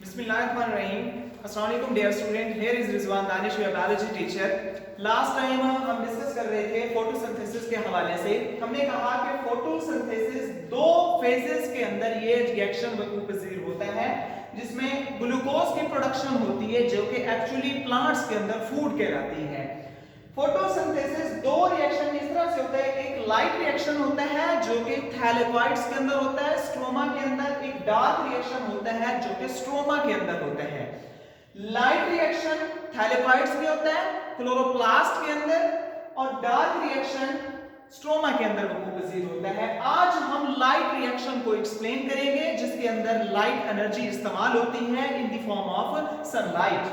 बिस्मिल्लाहिर्रहमानिर्रहीम। अस्सलाम वालेकुम dear student, here is Rizwan Danish, your biology teacher. Last time हम डिस्कस कर रहे थे फोटोसिंथेसिस के हवाले से। हमने कहा कि फोटोसिंथेसिस दो फेजेस के अंदर ये रिएक्शन वकूपज़ीर होता है, जिसमें ग्लूकोज की प्रोडक्शन होती है जो कि एक्चुअली प्लांट्स के अंदर फूड कहलाती है। फोटोसिंथेसिस दो रिएक्शन इस तरह से होता है, एक लाइट रिएक्शन होता है जो कि थैलेकॉइड्स के अंदर होता है स्ट्रोमा के अंदर, एक डार्क रिएक्शन होता है जो कि स्ट्रोमा के अंदर होता है। लाइट रिएक्शन थैलेकॉइड्स में होता है क्लोरोप्लास्ट के अंदर, और डार्क रिएक्शन स्ट्रोमा के अंदर वकूपज़ीर होता है। आज हम लाइट रिएक्शन को एक्सप्लेन करेंगे जिसके अंदर लाइट एनर्जी इस्तेमाल होती है in the form of sunlight.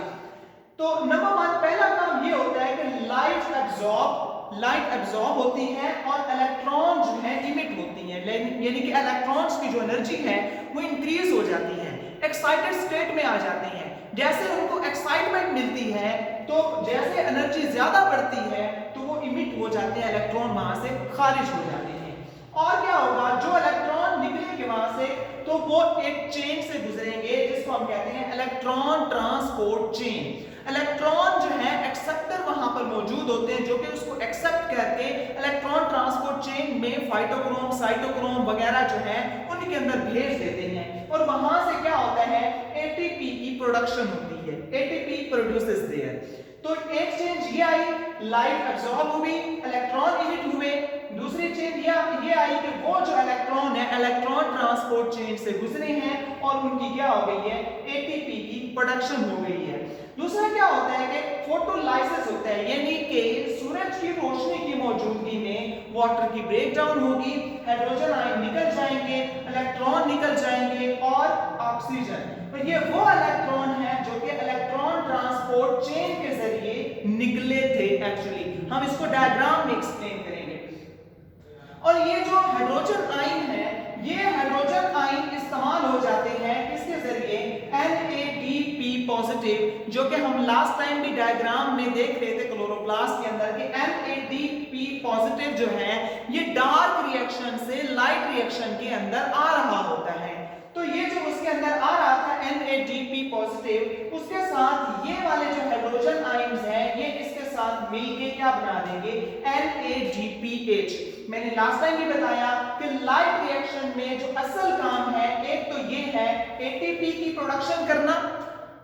तो नंबर वन, पहला काम ये होता है कि लाइट एब्जॉर्ब होती है और इलेक्ट्रॉन जो है इमिट होती है, यानी कि इलेक्ट्रॉन्स की जो एनर्जी है वो इंक्रीज हो जाती है, एक्साइटेड स्टेट में आ जाती है। जैसे उनको एक्साइटमेंट मिलती है तो जैसे एनर्जी ज्यादा बढ़ती है तो वो इमिट हो जाते हैं, इलेक्ट्रॉन वहां से खारिज हो जाते हैं। और क्या होगा, जो इलेक्ट्रॉन निकलेंगे वहां से तो वो एक चेन से गुजरेंगे जिसको हम कहते हैं इलेक्ट्रॉन ट्रांसपोर्ट चेन। इलेक्ट्रॉन जो है एक्सेप्टर वहां पर मौजूद होते हैं जो कि उसको एक्सेप्ट करके इलेक्ट्रॉन ट्रांसपोर्ट चेन में फाइटोक्रोम, साइटोक्रोम वगैरह जो है उनके अंदर भेज देते हैं, और वहां से क्या होता है, एटीपी की प्रोडक्शन होती है, एटीपी प्रोड्यूसेस देयर। तो एक चेंज ये आई, लाइट एब्जॉर्ब हुई, इलेक्ट्रॉन इमिट हुए। दूसरी चेंज ये आई कि वो जो इलेक्ट्रॉन है इलेक्ट्रॉन ट्रांसपोर्ट चेन से गुजरे हैं और उनकी क्या हो गई है, एटीपी की प्रोडक्शन हो गई है। दूसरा क्या होता है कि फोटोलाइसिस होता है, यानी कि सूरज की रोशनी की मौजूदगी में वाटर की ब्रेकडाउन होगी, हाइड्रोजन आयन निकल जाएंगे, इलेक्ट्रॉन निकल जाएंगे और ऑक्सीजन। तो ये वो इलेक्ट्रॉन है जो कि इलेक्ट्रॉन ट्रांसपोर्ट चेन के जरिए निकले थे। एक्चुअली हम इसको डायग्राम में एक्सप्लेन करेंगे। और ये जो हाइड्रोजन आयन है, ये हाइड्रोजन आयन इस्तेमाल हो जाते हैं किसके जरिए, NADP पॉजिटिव, जो कि हम लास्ट टाइम भी डायग्राम में देख रहे थे क्लोरोप्लास्ट के अंदर कि NADP पॉजिटिव जो है ये डार्क रिएक्शन से लाइट रिएक्शन के अंदर आ रहा होता है। तो ये जो उसके अंदर आ रहा था NADP पॉजिटिव, उसके साथ ये वाले जो हाइड्रोजन आयन्स हैं ये इसके साथ मिलके क्या बना देंगे, NADPH। मैंने लास्ट टाइम भी बताया कि लाइट रिएक्शन में जो असल काम है एक तो ये है ATP की प्रोडक्शन करना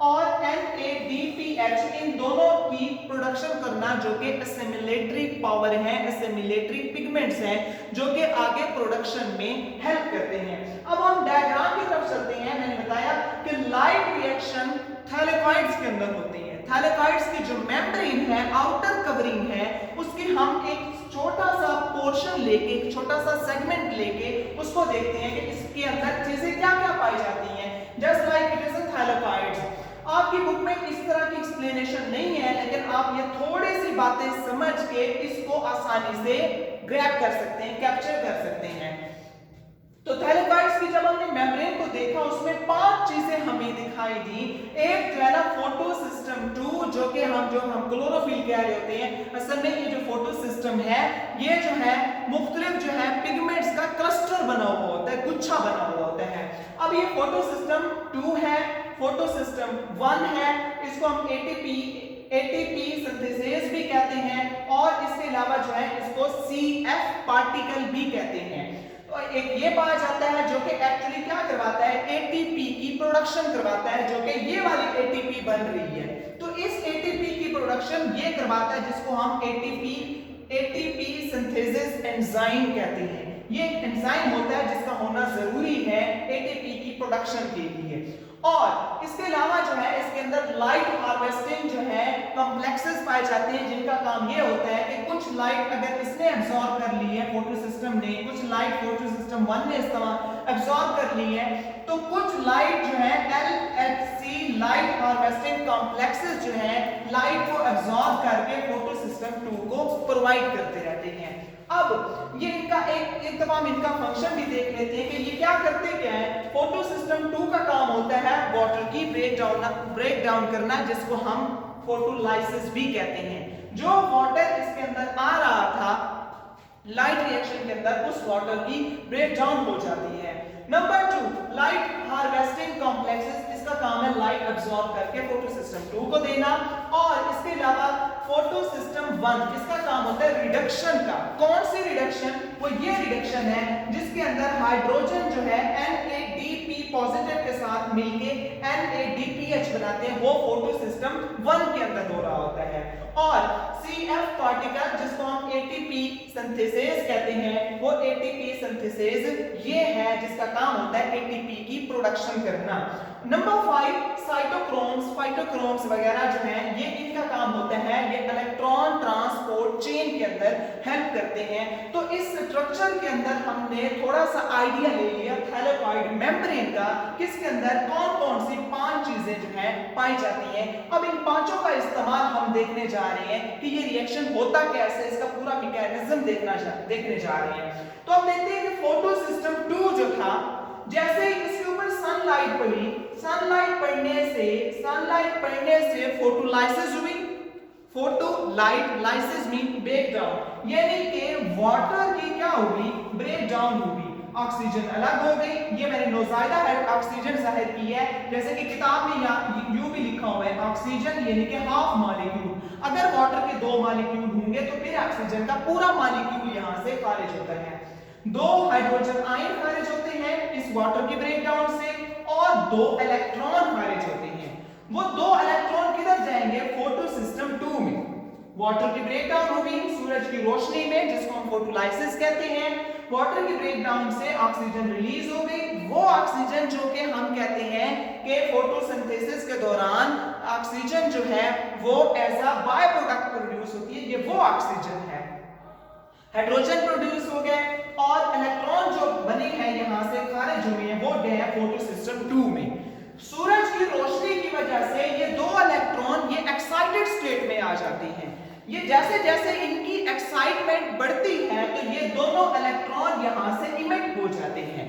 और NADPH, इन दोनों की प्रोडक्शन करना जो कि एसिमिलेटरी पावर है, एसिमिलेटरी पिगमेंट्स हैं जो कि आगे प्रोडक्शन में हेल्प करते हैं। अब हम डायग्राम की तरफ चलते हैं। मैंने बताया कि लाइट रिएक्शन थैलेकॉइड्स के अंदर होती है। थैलेकॉइड्स की जो मेम्ब्रेन है, आउटर कवरिंग है, उसकी हम एक छोटा सा पोर्शन लेके, एक छोटा सा सेगमेंट लेके उसको देखते हैं कि इसके अंदर चीजें क्या क्या पाई जाती हैं। Just like it is थैलेकॉइड्स। आपकी बुक में इस तरह की एक्सप्लेनेशन नहीं है, लेकिन आप ये थोड़ी सी बातें समझ के इसको आसानी से ग्रैब कर सकते हैं, कैप्चर कर सकते हैं। तो थैलेकॉइड्स की जब हमने मेम्ब्रेन को देखा उसमें 5 चीजें हमें दिखाई दी। एक जो है ना फोटोसिस्टम 2, जो हम क्लोरोफिल कह रहे होते हैं, असल में ये जो फोटोसिस्टम है ये जो है मुख्तलिफ जो है पिगमेंट्स का क्लस्टर बना हुआ होता है, गुच्छा बना हुआ होता है। अब ये फोटोसिस्टम 2 है, फोटोसिस्टम 1 है, इसको हम एटीपी सिंथेसिस भी कहते हैं, और इसके अलावा जो है इसको CF पार्टिकल भी कहते हैं। तो एक ये पाया जाता है जो कि एक्चुअली क्या करवाता है, एटीपी की प्रोडक्शन करवाता है, जो कि ये वाली एटीपी बन रही है। तो इस एटीपी की प्रोडक्शन ये करवाता है जिसको हम एटीपी सिंथेसिस एंजाइम कहते हैं। ये एक एंजाइम होता है जिसका होना जरूरी है एटीपी की प्रोडक्शन के लिए। और इसके अलावा जो है इसके अंदर लाइट हार्वेस्टिंग जो है कॉम्प्लेक्सेस पाए जाते हैं, जिनका काम ये होता है कि कुछ लाइट अगर इसने एब्जॉर्ब कर ली है फोटोसिस्टम ने, कुछ लाइट फोटोसिस्टम 1 ने एब्जॉर्ब कर ली है, तो कुछ लाइट जो है LHC लाइट हार्वेस्टिंग कॉम्प्लेक्सेस जो है लाइट को एब्जॉर्ब करके फोटोसिस्टम 2 को प्रोवाइड करते रहते हैं। अब ये इनका एक तमाम इनका फंक्शन भी देख लेते हैं कि ये क्या करते क्या है। फोटोसिस्टम 2 का काम होता है वाटर की ब्रेकडाउन करना, जिसको हम फोटोलाइसिस भी कहते हैं। जो वाटर इसके अंदर आ रहा था लाइट रिएक्शन के अंदर, उस वाटर की ब्रेकडाउन हो जाती है। नंबर 2, लाइट हार्वेस्टिंग कॉम्प्लेक्सेस, इसका काम है ट्रांसफॉर्म करके फोटो सिस्टम 2 को देना। और इसके अलावा फोटो सिस्टम 1 इसका काम होता है रिडक्शन का। कौन सी रिडक्शन? वो ये रिडक्शन है जिसके अंदर हाइड्रोजन जो है NADP पॉजिटिव के साथ मिलके NADPH बनाते हैं, वो फोटो सिस्टम 1 के अंदर हो रहा होता है। और CF पार्टिकल जिसको हम ATP सिंथेसिस कहते हैं, वो ATP सिंथेसिस ये है जिसका काम होता है ATP की प्रोडक्शन करना। नंबर 5 साइटोक्रोम्स, फाइटोक्रोम्स वगैरह जो हैं ये इनका काम होता है, ये इलेक्ट्रॉन ट्रांसपोर्ट चेन के अंदर हेल्प करते हैं। तो इस स्ट्रक्चर के अंदर हमने थोड़ा सा आइडिया ले लिया थैलेकॉइड मेम्ब्रेन का, किसके अंदर कौन-कौन सी 5 चीजें जो हैं पाई जाती हैं। अब इन पांचों का इस्तेमाल हम देखने जा रहे हैं कि ये रिएक्शन होता कैसे, इसका पूरा मैकेनिज्म देखने जा रहे हैं। तो हम देखते हैं कि फोटो सिस्टम 2 जो था, जैसे ही इसके ऊपर सनलाइट पड़ी, सनलाइट पड़ने से फोटोलाइसिस हुई। फोटोलाइट लाइसिस मीन ब्रेकडाउन, यानी कि वाटर की क्या होगी, ब्रेकडाउन होगी, ऑक्सीजन अलग हो गई। ये मैंने नोजायदा है ऑक्सीजन जाहिर की है, जैसे कि किताब में यू भी लिखा हुआ है ऑक्सीजन यानी कि हाफ मॉलिक्यूल। अगर वाटर के 2 मॉलिक्यूल होंगे तो फिर ऑक्सीजन का पूरा मॉलिक्यूल यहां से खारिज होता है। 2 हाइड्रोजन आयन खारिज होते हैं इस वाटर की ब्रेकडाउन से, और 2 इलेक्ट्रॉन खारिज होते हैं। वो 2 इलेक्ट्रॉन किधर जाएंगे, फोटो सिस्टम 2 में। वाटर की ब्रेकडाउन होगी सूरज की रोशनी में, जिसको हम फोटोलाइसिस कहते हैं। वाटर की ब्रेकडाउन से ऑक्सीजन रिलीज हो गई। वो ऑक्सीजन जो कि हम कहते हैं कि फोटोसिंथेसिस के दौरान ऑक्सीजन जो है वो as a by product produce होती है, ये वो ऑक्सीजन है। हाइड्रोजन प्रोड्यूस हो गए और इलेक्ट्रॉन जो बने हैं यहां से खारिज हुए हैं, वो गए हैं फोटो सिस्टम 2 में। सूरज की रोशनी की वजह से ये 2 इलेक्ट्रॉन ये एक्साइटेड स्टेट में आ जाते हैं। ये जैसे जैसे इनकी एक्साइटमेंट बढ़ती है तो ये दोनों इलेक्ट्रॉन यहां से इमिट हो जाते हैं।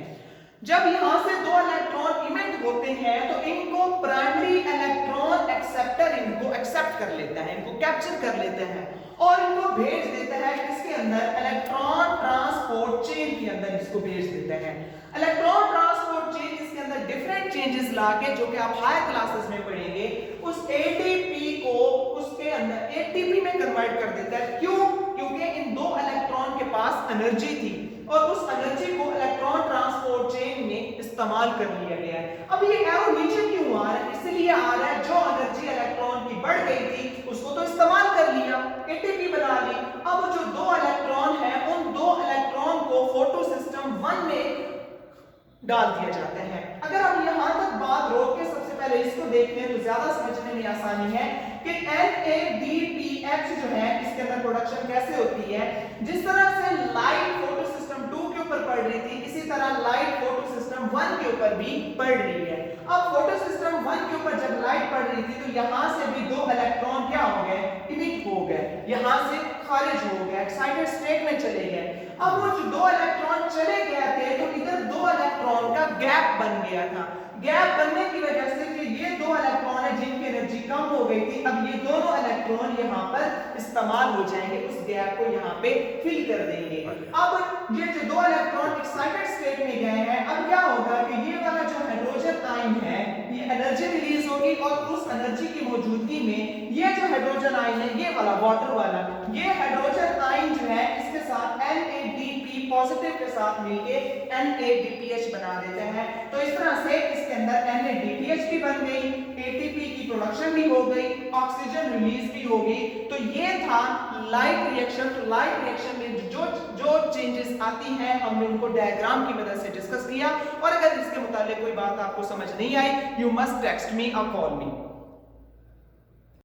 जब यहां से 2 इलेक्ट्रॉन इमिट होते हैं तो इनको प्राइमरी इलेक्ट्रॉन एक्सेप्टर इनको एक्सेप्ट कर लेता है, इनको कैप्चर कर लेता है और इनको भेज देता है किसके अंदर, इलेक्ट्रॉन ट्रांसपोर्ट चेन के अंदर इसको भेज देता है। इलेक्ट्रॉन ट्रांसपोर्ट चेन इसके अंदर डिफरेंट चेंजेस लाके, जो कि आप हायर क्लासेस में पढ़ेंगे, उस ATP को उसके अंदर ATP में कन्वर्ट कर देता है। क्यों? क्योंकि इन 2 इलेक्ट्रॉन के पास एनर्जी थी और उस एनर्जी को इलेक्ट्रॉन ट्रांसपोर्ट चेन में इस्तेमाल कर लिया गया है। अब ये एरो नीचे क्यों आ रहा है, इसलिए आ रहा है जो एनर्जी इलेक्ट्रॉन की बढ़ गई थी उसको तो इस्तेमाल कर लिया, ATP बना ली। अब जो 2 इलेक्ट्रॉन है उन 2 इलेक्ट्रॉन को फोटो सिस्टम 1 में डाल दिया जाता है। अगर हम यहां तक बात रोक के सबसे पहले इसको देखें तो ज्यादा समझने में आसानी है कि NADPH जो है इसके अंदर प्रोडक्शन कैसे होती है। जिस तरह से लाइट फोटो सिस्टम 2 के ऊपर पड़ रही थी, इसी तरह लाइट फोटो सिस्टम 1 के ऊपर भी पड़ रही है। अब फोटो सिस्टम 1 के ऊपर जब लाइट पड़ रही थी तो यहां से भी 2 इलेक्ट्रॉन क्या हो गए, इमिट हो गए, यहां से खारिज हो गए, एक्साइटेड स्टेट में चले गए। अब वो जो 2 इलेक्ट्रॉन चले गए थे तो इधर 2 इलेक्ट्रॉन का गैप बन गया था। गैप बनने की वजह से जो ये 2 इलेक्ट्रॉन है जिनकी एनर्जी कम हो गई थी, अब ये दोनों इलेक्ट्रॉन यहाँ पर इस्तेमाल हो जाएंगे, उस गैप को यहाँ पे फिल कर देंगे। अब ये जो 2 इलेक्ट्रॉन एक्साइटेड स्टेट में गए हैं, अब क्या होगा कि ये वाला जो हाइड्रोजन आयन है ये एनर्जी रिलीज होगी और उस एनर्जी की मौजूदगी में ये जो हाइड्रोजन आयन है, ये वाला वाटर वाला, ये हाइड्रोजन आयन जो है इसके साथ NADP पॉजिटिव के साथ मिलके NADPH बना देते हैं। तो इस तरह से इसके अंदर NADPH भी बन गई, ATP की प्रोडक्शन भी हो गई, ऑक्सीजन रिलीज भी हो गई। तो ये था लाइट रिएक्शन। तो लाइट रिएक्शन में जो चेंजेस आती हैं हमने उनको डायग्राम की मदद से डिस्कस किया। और अगर इसके मुताबिक कोई बात आपको समझ नहीं आई, यू मस्ट टेक्स्ट मी और कॉल मी।